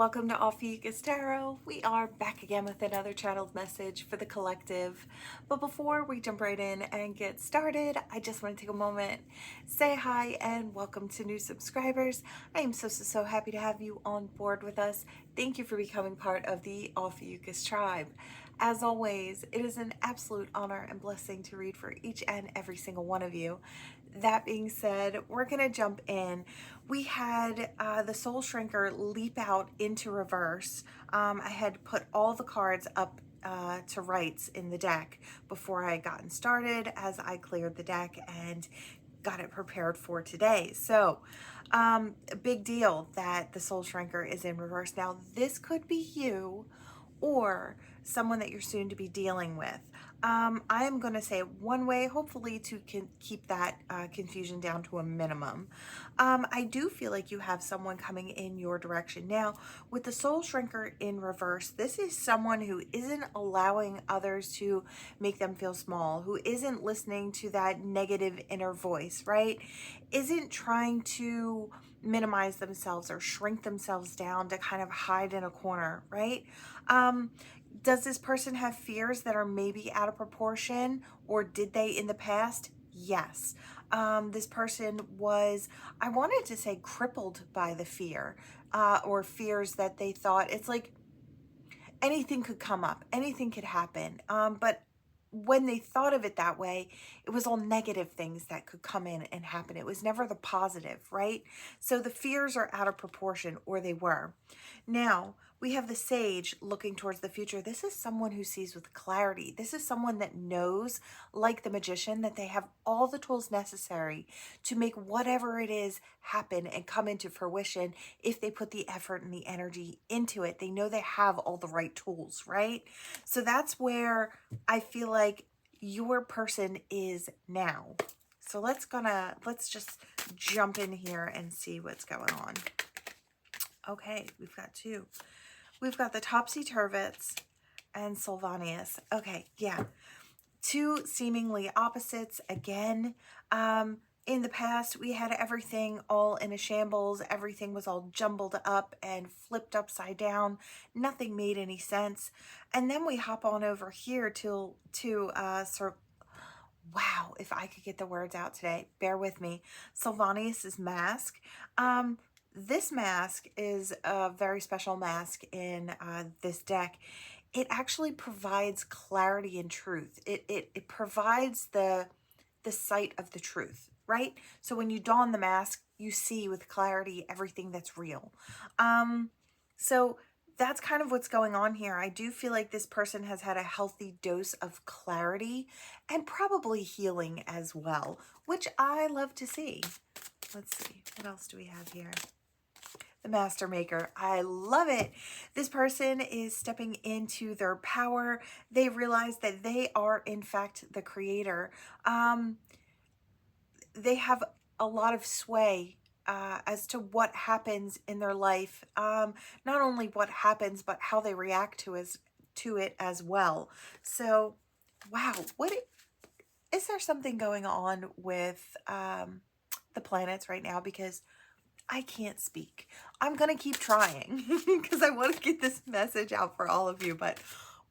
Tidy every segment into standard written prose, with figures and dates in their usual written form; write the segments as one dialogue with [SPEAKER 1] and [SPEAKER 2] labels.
[SPEAKER 1] Welcome to Ophiuchus Tarot. We are back again with another channeled message for the collective. But before we jump right in and get started, I just want to take a moment, say hi, and welcome to new subscribers. I am so happy to have you on board with us. Thank you for becoming part of the Ophiuchus tribe. As always, it is an absolute honor and blessing to read for each and every single one of you. That being said, we're going to jump in. We had the Soul Shrinker leap out into reverse. I had put all the cards up to rights in the deck before I had gotten started as I cleared the deck and got it prepared for today. So, a big deal that the Soul Shrinker is in reverse. Now, this could be you or someone that you're soon to be dealing with. I am going to say it one way, hopefully to keep that confusion down to a minimum. I do feel like you have someone coming in your direction. Now, with the Soul Shrinker in reverse, this is someone who isn't allowing others to make them feel small, who isn't listening to that negative inner voice, right? Isn't trying to minimize themselves or shrink themselves down to kind of hide in a corner, right? Does this person have fears that are maybe out of proportion, or did they in the past? Yes. This person was, I wanted to say, crippled by the fear, or fears that they thought, it's like anything could come up, anything could happen. But when they thought of it that way, it was all negative things that could come in and happen. It was never the positive, right? So the fears are out of proportion, or they were. Now, we have the Sage looking towards the future. This is someone who sees with clarity. This is someone that knows, like the Magician, that they have all the tools necessary to make whatever it is happen and come into fruition if they put the effort and the energy into it. They know they have all the right tools, right? So that's where I feel like your person is now. So let's just jump in here and see what's going on. Okay, we've got two. We've got the Topsy-Turvets and Sylvanus. Okay, yeah. Two seemingly opposites again. In the past, we had everything all in a shambles. Everything was all jumbled up and flipped upside down. Nothing made any sense. And then we hop on over here to wow, if I could get the words out today, bear with me. Sylvanus's mask. This mask is a very special mask in this deck. It actually provides clarity and truth. It provides the sight of the truth, right? So when you don the mask, you see with clarity everything that's real. So that's kind of what's going on here. I do feel like this person has had a healthy dose of clarity and probably healing as well, which I love to see. Let's see, what else do we have here? The Master Maker. I love it. This person is stepping into their power. They realize that they are, in fact, the creator. They have a lot of sway as to what happens in their life. Not only what happens, but how they react to it as well. So, wow, is there something going on with the planets right now? Because I can't speak. I'm going to keep trying because I want to get this message out for all of you, but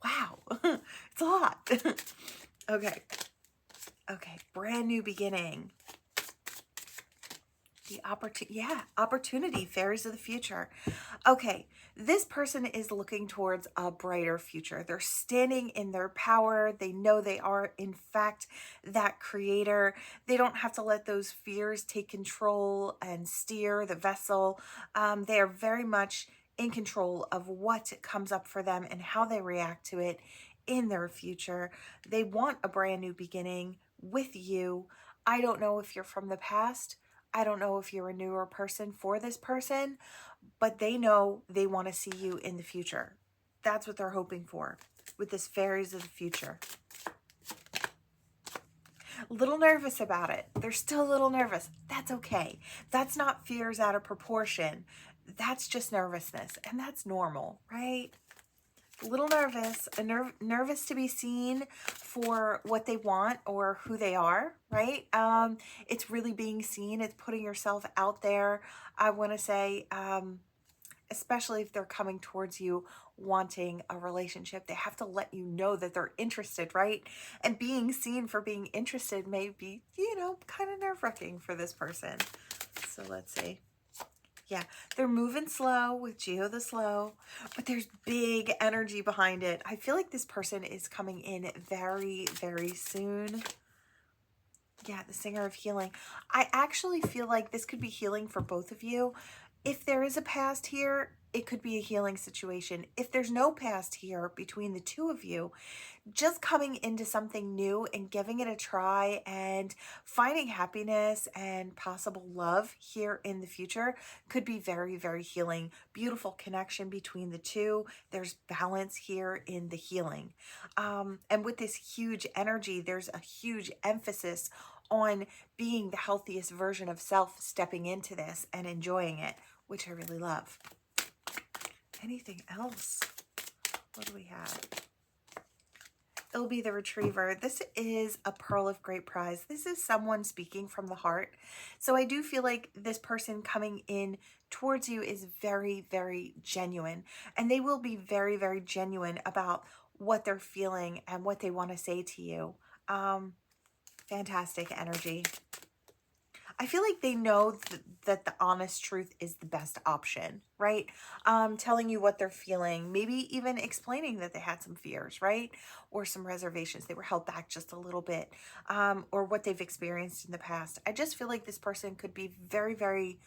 [SPEAKER 1] wow, it's a lot. Okay. Brand new beginning. The opportunity, fairies of the future. Okay, this person is looking towards a brighter future. They're standing in their power. They know they are, in fact, that creator. They don't have to let those fears take control and steer the vessel. They are very much in control of what comes up for them and how they react to it in their future. They want a brand new beginning with you. I don't know if you're from the past. I don't know if you're a newer person for this person, but they know they want to see you in the future. That's what they're hoping for with this fairies of the future. A little nervous about it. They're still a little nervous. That's okay. That's not fears out of proportion. That's just nervousness, and that's normal, right? A little nervous, nervous to be seen for what they want or who they are, right? It's really being seen. It's putting yourself out there. I want to say especially if they're coming towards you wanting a relationship. They have to let you know that they're interested, right? And being seen for being interested may be, kind of nerve-wracking for this person. So let's see. Yeah, they're moving slow with Geo the Slow, but there's big energy behind it. I feel like this person is coming in very, very soon. Yeah, the Singer of Healing. I actually feel like this could be healing for both of you. If there is a past here, it could be a healing situation. If there's no past here between the two of you, just coming into something new and giving it a try and finding happiness and possible love here in the future could be very, very healing. Beautiful connection between the two. There's balance here in the healing. And with this huge energy, there's a huge emphasis on being the healthiest version of self, stepping into this and enjoying it, which I really love. Anything else? What do we have? It'll be the Retriever. This is a pearl of great price. This is someone speaking from the heart. So I do feel like this person coming in towards you is very, very genuine. And they will be very, very genuine about what they're feeling and what they want to say to you. Fantastic energy. I feel like they know that the honest truth is the best option, right? Telling you what they're feeling, maybe even explaining that they had some fears, right? Or some reservations. They were held back just a little bit, or what they've experienced in the past. I just feel like this person could be very, very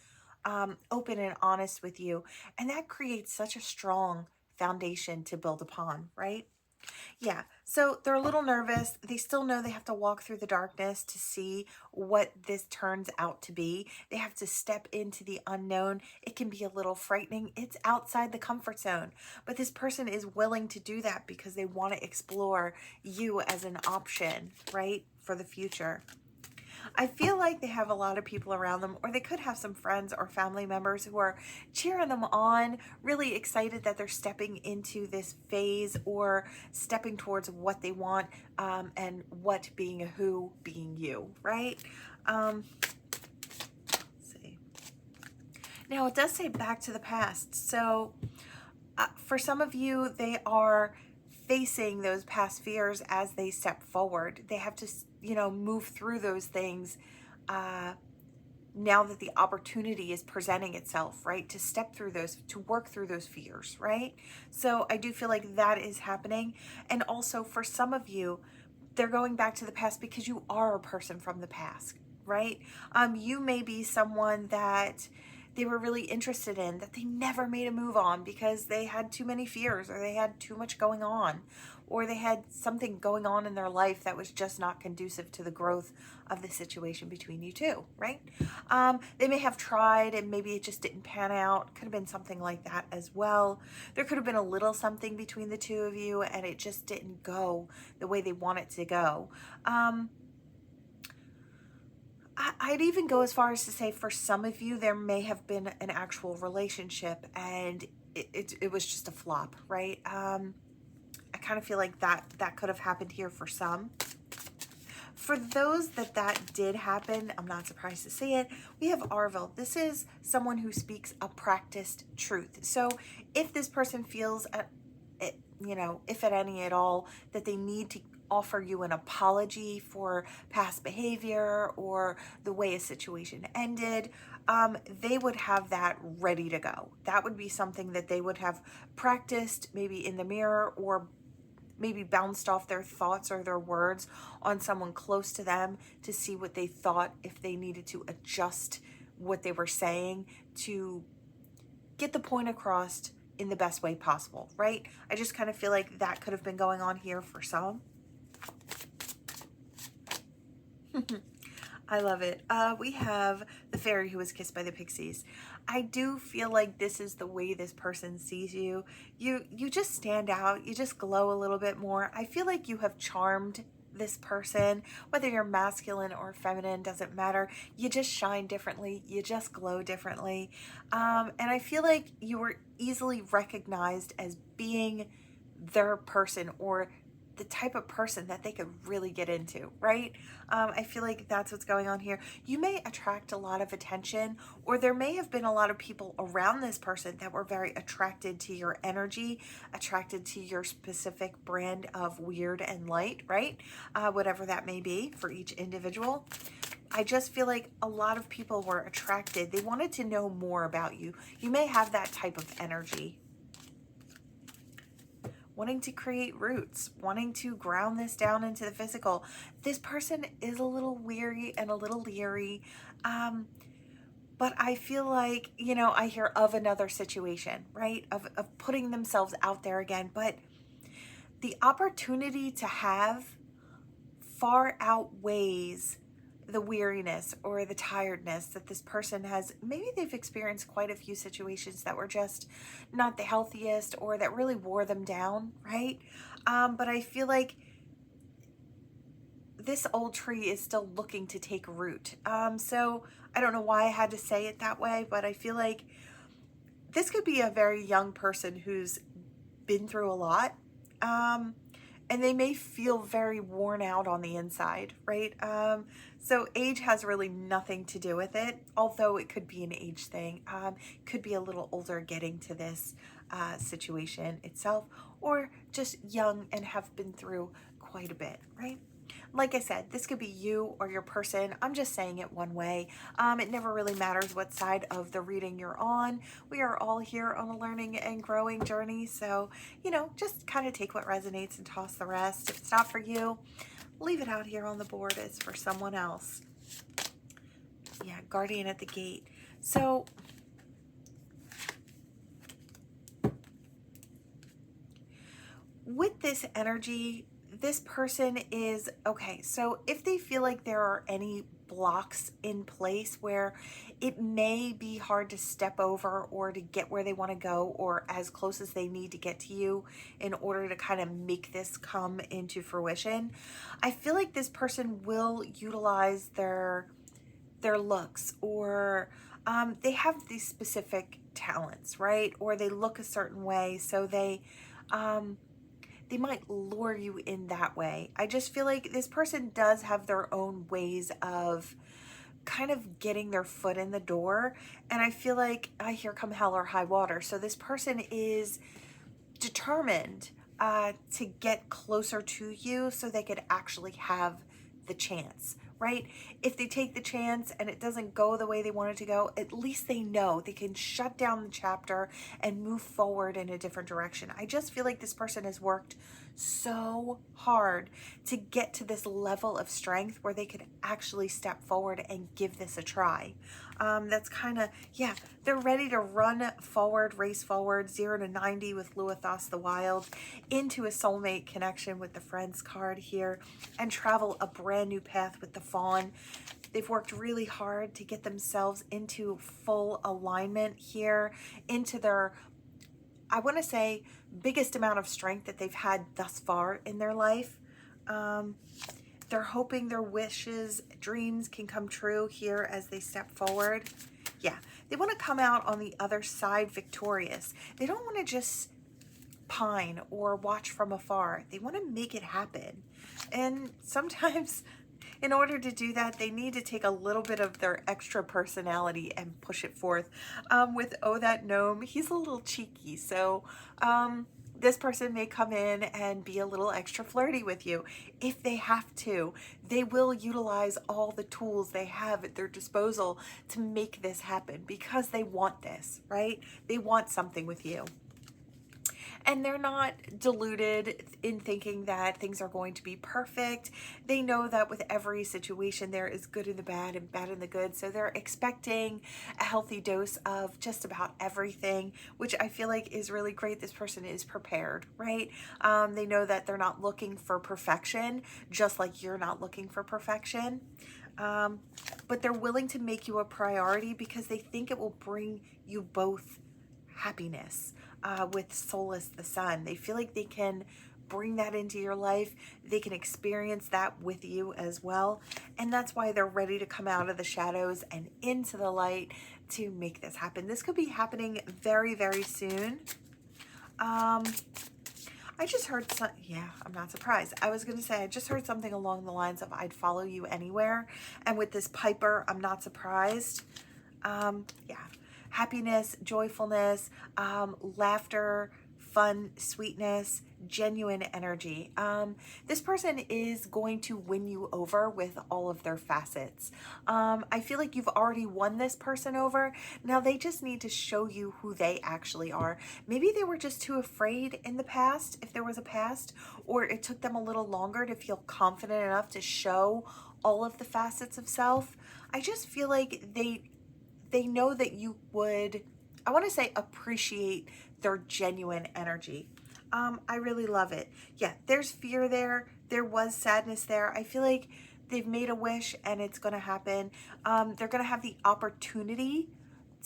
[SPEAKER 1] open and honest with you. And that creates such a strong foundation to build upon, right? Yeah, so they're a little nervous. They still know they have to walk through the darkness to see what this turns out to be. They have to step into the unknown. It can be a little frightening. It's outside the comfort zone. But this person is willing to do that because they want to explore you as an option, right, for the future. I feel like they have a lot of people around them, or they could have some friends or family members who are cheering them on, really excited that they're stepping into this phase or stepping towards what they want, and what being a who being you, right? Let's see. Now it does say back to the past. So for some of you, they are facing those past fears as they step forward. They have to, move through those things now that the opportunity is presenting itself, right? To step through those, to work through those fears, right? So I do feel like that is happening. And also for some of you, they're going back to the past because you are a person from the past, right? You may be someone that they were really interested in that they never made a move on because they had too many fears, or they had too much going on, or they had something going on in their life that was just not conducive to the growth of the situation between you two, right? They may have tried and maybe it just didn't pan out. Could have been something like that as well. There could have been a little something between the two of you and it just didn't go the way they want it to go. I'd even go as far as to say for some of you, there may have been an actual relationship and it was just a flop, right? I kind of feel like that could have happened here for some. For those that did happen, I'm not surprised to see it. We have Arvel. This is someone who speaks a practiced truth. So if this person feels, if at any at all, that they need to offer you an apology for past behavior or the way a situation ended, they would have that ready to go. That would be something that they would have practiced maybe in the mirror, or maybe bounced off their thoughts or their words on someone close to them to see what they thought, if they needed to adjust what they were saying to get the point across in the best way possible, right? I just kind of feel like that could have been going on here for some. I love it. We have the fairy who was kissed by the pixies. I do feel like this is the way this person sees you. You just stand out. You just glow a little bit more. I feel like you have charmed this person, whether you're masculine or feminine, doesn't matter. You just shine differently. You just glow differently. And I feel like you were easily recognized as being their person, or the type of person that they could really get into, right? I feel like that's what's going on here. You may attract a lot of attention, or there may have been a lot of people around this person that were very attracted to your energy, attracted to your specific brand of weird and light, right? Whatever that may be for each individual. I just feel like a lot of people were attracted. They wanted to know more about you. You may have that type of energy. Wanting to create roots, wanting to ground this down into the physical. This person is a little weary and a little leery. But I feel like, you know, I hear of another situation, right? Of putting themselves out there again. But the opportunity to have far outweighs the weariness or the tiredness that this person has. Maybe they've experienced quite a few situations that were just not the healthiest or that really wore them down, right? But I feel like this old tree is still looking to take root. So I don't know why I had to say it that way, but I feel like this could be a very young person who's been through a lot. And they may feel very worn out on the inside, right? So age has really nothing to do with it, although it could be an age thing. Could be a little older getting to this situation itself, or just young and have been through quite a bit, right? Like I said, this could be you or your person. I'm just saying it one way. It never really matters what side of the reading you're on. We are all here on a learning and growing journey. So, you know, just kind of take what resonates and toss the rest. If it's not for you, leave it out here on the board as for someone else. Yeah, guardian at the gate. So with this energy, this person is, okay, so if they feel like there are any blocks in place where it may be hard to step over or to get where they want to go or as close as they need to get to you in order to kind of make this come into fruition, I feel like this person will utilize their looks, or they have these specific talents, right? Or they look a certain way, so they might lure you in that way. I just feel like this person does have their own ways of kind of getting their foot in the door. And I feel like here come hell or high water. So this person is determined to get closer to you so they could actually have the chance, right? If they take the chance and it doesn't go the way they want it to go, at least they know they can shut down the chapter and move forward in a different direction. I just feel like this person has worked so hard to get to this level of strength where they could actually step forward and give this a try. That's kind of, yeah, they're ready to run forward, race forward, 0 to 90 with Luathos the Wild, into a soulmate connection with the Friends card here, and travel a brand new path with the Fawn. They've worked really hard to get themselves into full alignment here, into their, I want to say, biggest amount of strength that they've had thus far in their life. They're hoping their wishes, dreams can come true here as they step forward. Yeah, they want to come out on the other side victorious. They don't want to just pine or watch from afar. They want to make it happen. And sometimes in order to do that, they need to take a little bit of their extra personality and push it forth. With Oh That Gnome, he's a little cheeky. So this person may come in and be a little extra flirty with you if they have to. They will utilize all the tools they have at their disposal to make this happen because they want this, right? They want something with you. And they're not deluded in thinking that things are going to be perfect. They know that with every situation there is good in the bad and bad in the good. So they're expecting a healthy dose of just about everything, which I feel like is really great. This person is prepared, right? They know that they're not looking for perfection, just like you're not looking for perfection. But they're willing to make you a priority because they think it will bring you both happiness. With Solus the Sun, they feel like they can bring that into your life. They can experience that with you as well. And that's why they're ready to come out of the shadows and into the light to make this happen. This could be happening very, very soon. I I just heard some, yeah, I'm not surprised. I was going to say, I just heard something along the lines of I'd follow you anywhere. And with this Piper, I'm not surprised. Yeah, happiness, joyfulness, laughter, fun, sweetness, genuine energy. This person is going to win you over with all of their facets. I feel like you've already won this person over. Now they just need to show you who they actually are. Maybe they were just too afraid in the past, if there was a past, or it took them a little longer to feel confident enough to show all of the facets of self. I just feel like they know that you would, I want to say, appreciate their genuine energy. I really love it. Yeah, there's fear there. There was sadness there. I feel like they've made a wish and it's going to happen. They're going to have the opportunity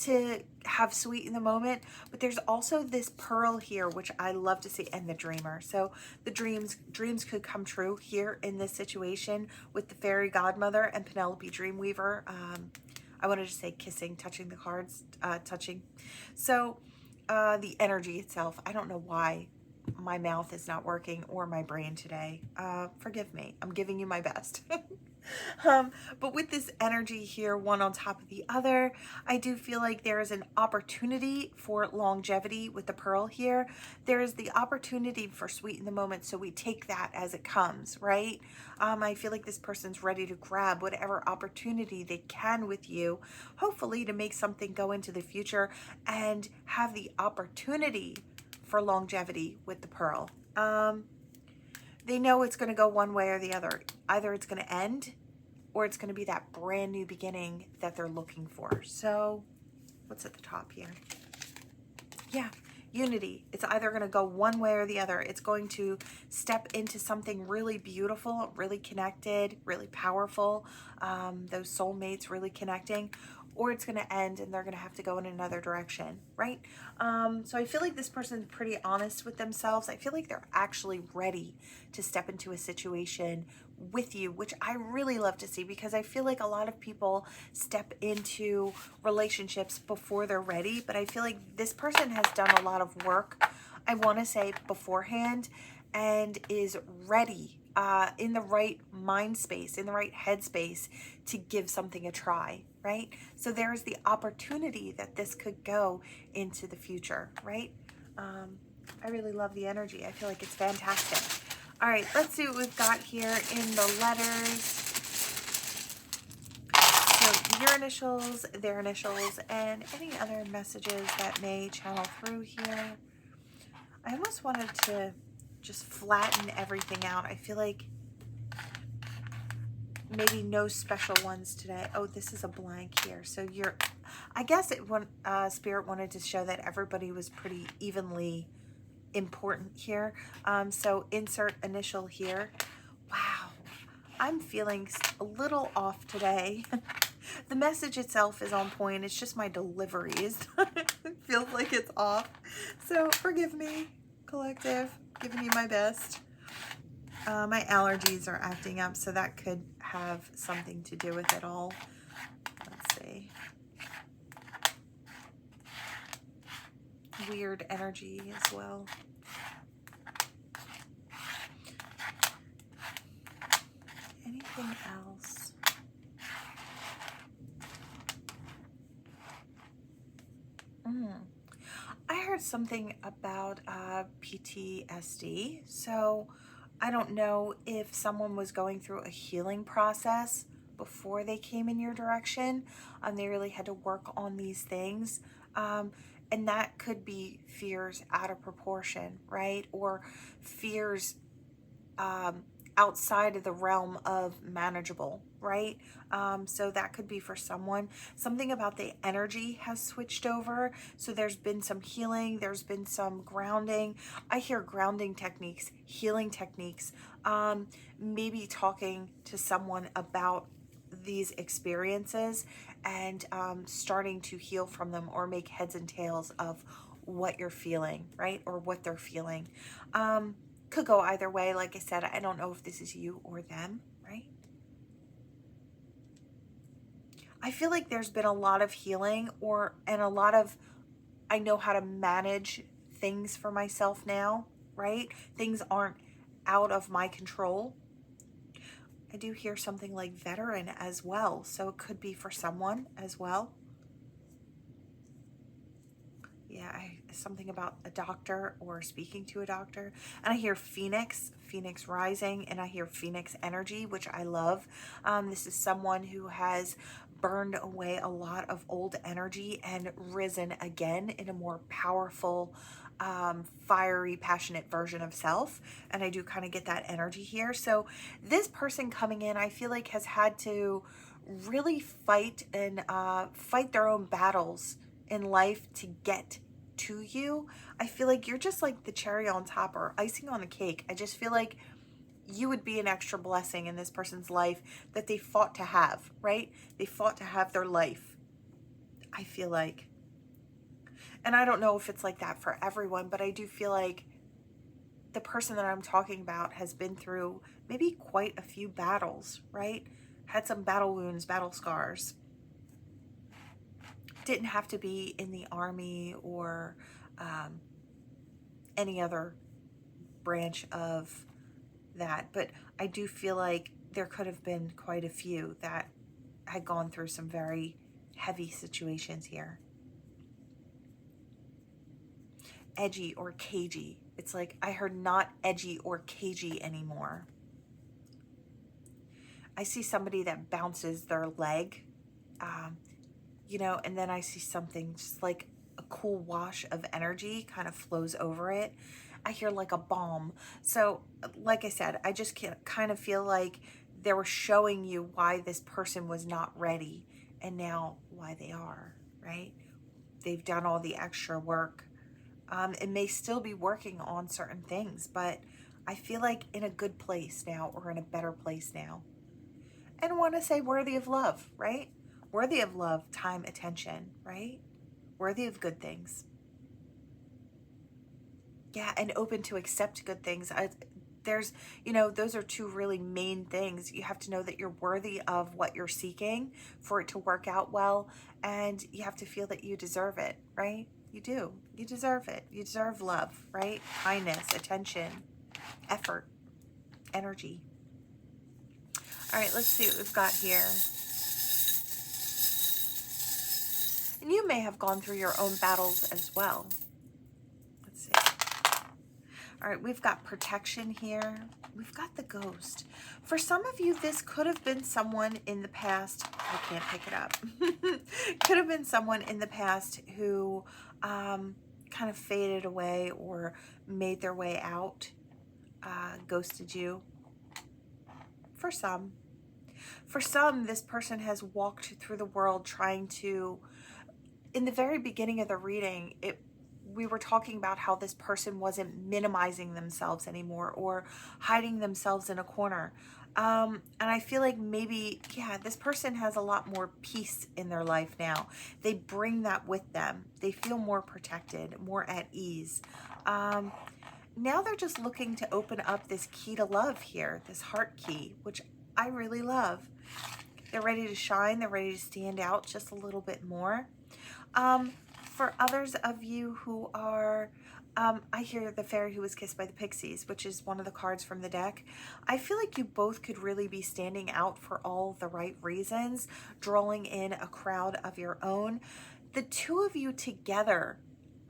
[SPEAKER 1] to have sweet in the moment, but there's also this pearl here, which I love to see, and the dreamer. So the dreams could come true here in this situation with the fairy godmother and Penelope Dreamweaver. I wanted to say kissing, touching the cards, touching. So the energy itself, I don't know why my mouth is not working or my brain today. Forgive me. I'm giving you my best. But with this energy here, one on top of the other, I do feel like there is an opportunity for longevity with the pearl here. There is the opportunity for sweet in the moment, so we take that as it comes, right? I feel like this person's ready to grab whatever opportunity they can with you, hopefully to make something go into the future and have the opportunity for longevity with the pearl. They know it's going to go one way or the other. Either it's going to end or it's going to be that brand new beginning that they're looking for. So what's at the top here? Yeah, unity. It's either going to go one way or the other. It's going to step into something really beautiful, really connected, really powerful. Those soulmates really connecting. Or it's going to end and they're going to have to go in another direction, right? So I feel like this person's pretty honest with themselves. I feel like they're actually ready to step into a situation with you, which I really love to see, because I feel like a lot of people step into relationships before they're ready, but I feel like this person has done a lot of work, I want to say, beforehand, and is ready in the right mind space, in the right headspace to give something a try, right? So there's the opportunity that this could go into the future, right? I really love the energy. I feel like it's fantastic. All right, let's see what we've got here in the letters. So your initials, their initials, and any other messages that may channel through here. I almost wanted to just flatten everything out. I feel like maybe no special ones today. Oh, this is a blank here. So I guess Spirit wanted to show that everybody was pretty evenly important here. So insert initial here. Wow, I'm feeling a little off today. The message itself is on point. It's just my delivery it feels like it's off. So forgive me, collective, giving you my best. My allergies are acting up, so that could have something to do with it all. Let's see. Weird energy as well. Anything else? I heard something about PTSD. So I don't know if someone was going through a healing process before they came in your direction. They really had to work on these things. And that could be fears out of proportion, right? Or fears outside of the realm of manageable, right? So that could be for someone. Something about the energy has switched over. So there's been some healing. There's been some grounding. I hear grounding techniques, healing techniques, maybe talking to someone about these experiences and starting to heal from them, or make heads and tails of what you're feeling, right? Or what they're feeling. Could go either way. Like I said, I don't know if this is you or them, right? I feel like there's been a lot of healing and a lot of, I know how to manage things for myself now. right? Things aren't out of my control. I do hear something like veteran as well. So it could be for someone as well. Yeah, something about a doctor or speaking to a doctor. And I hear Phoenix rising, and I hear Phoenix energy, which I love. This is someone who has burned away a lot of old energy and risen again in a more powerful, fiery, passionate version of self. And I do kind of get that energy here. So this person coming in, I feel like has had to really fight and fight their own battles in life to get to you. I feel like you're just like the cherry on top or icing on the cake. I just feel like you would be an extra blessing in this person's life that they fought to have, right? They fought to have their life, I feel like. And I don't know if it's like that for everyone, but I do feel like the person that I'm talking about has been through maybe quite a few battles, right? Had some battle wounds, battle scars. Didn't have to be in the army or any other branch of that, but I do feel like there could have been quite a few that had gone through some very heavy situations here. Edgy or cagey. It's like I heard not edgy or cagey anymore. I see somebody that bounces their leg, you know, and then I see something just like a cool wash of energy kind of flows over it. I hear like a balm. So like I said, I just kind of feel like they were showing you why this person was not ready and now why they are, right? They've done all the extra work. It may still be working on certain things, but I feel like in a good place now or in a better place now. And I want to say worthy of love, right? Worthy of love, time, attention, right? Worthy of good things. Yeah, and open to accept good things. There's, you know, those are two really main things. You have to know that you're worthy of what you're seeking for it to work out well, and you have to feel that you deserve it, right? You do. You deserve it. You deserve love, right? Kindness, attention, effort, energy. All right, let's see what we've got here. And you may have gone through your own battles as well. Let's see. All right, we've got protection here. We've got the ghost. For some of you, this could have been someone in the past. I can't pick it up. Could have been someone in the past who kind of faded away or made their way out, ghosted you. For some. For some, this person has walked through the world trying to, in the very beginning of the reading, we were talking about how this person wasn't minimizing themselves anymore or hiding themselves in a corner. And I feel like maybe, yeah, this person has a lot more peace in their life now. They bring that with them. They feel more protected, more at ease. Now they're just looking to open up this key to love here, this heart key, which I really love. They're ready to shine. They're ready to stand out just a little bit more. For others of you who are, I hear the fairy who was kissed by the pixies, which is one of the cards from the deck. I feel like you both could really be standing out for all the right reasons, drawing in a crowd of your own. The two of you together,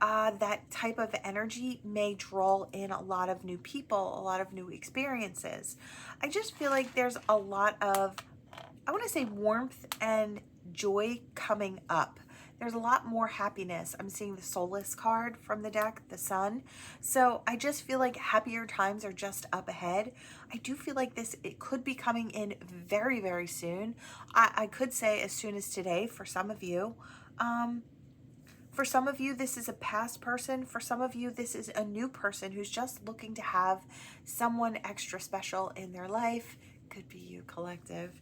[SPEAKER 1] that type of energy may draw in a lot of new people, a lot of new experiences. I just feel like there's a lot of, I want to say, warmth and joy coming up. There's a lot more happiness. I'm seeing the Solace card from the deck, the Sun. So I just feel like happier times are just up ahead. I do feel like it could be coming in very, very soon. I could say as soon as today for some of you. For some of you, this is a past person. For some of you, this is a new person who's just looking to have someone extra special in their life. Could be you, collective.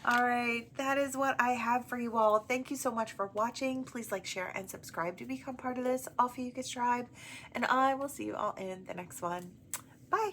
[SPEAKER 1] All right, that is what I have for you all. Thank you so much for watching. Please like, share, and subscribe to become part of this Ophiuchus tribe. And I will see you all in the next one. Bye.